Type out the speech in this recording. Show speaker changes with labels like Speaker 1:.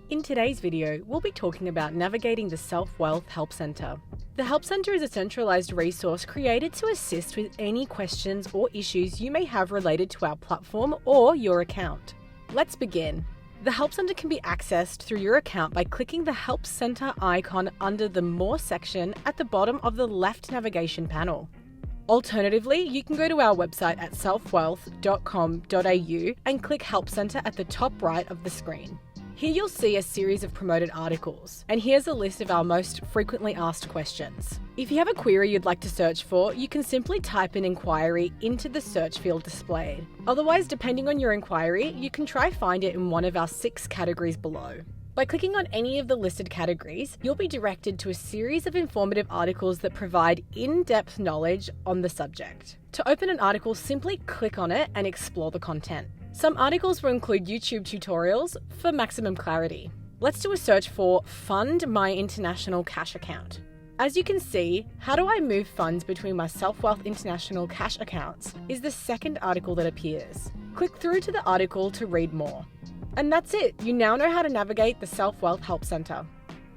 Speaker 1: In today's video, we'll be talking about navigating the Selfwealth Help Centre. The Help Centre is a centralised resource created to assist with any questions or issues you may have related to our platform or your account. Let's begin. The Help Centre can be accessed through your account by clicking the Help Centre icon under the More section at the bottom of the left navigation panel. Alternatively, you can go to our website at selfwealth.com.au and click Help Centre at the top right of the screen. Here you'll see a series of promoted articles, and here's a list of our most frequently asked questions. If you have a query you'd like to search for, you can simply type an inquiry into the search field displayed. Otherwise, depending on your inquiry, you can try find it in one of our 6 categories below. By clicking on any of the listed categories, you'll be directed to a series of informative articles that provide in-depth knowledge on the subject. To open an article, simply click on it and explore the content. Some articles will include YouTube tutorials for maximum clarity. Let's do a search for Fund My International Cash Account. As you can see, How do I move funds between my Selfwealth International cash accounts is the second article that appears. Click through to the article to read more. And that's it. You now know how to navigate the Selfwealth Help Centre.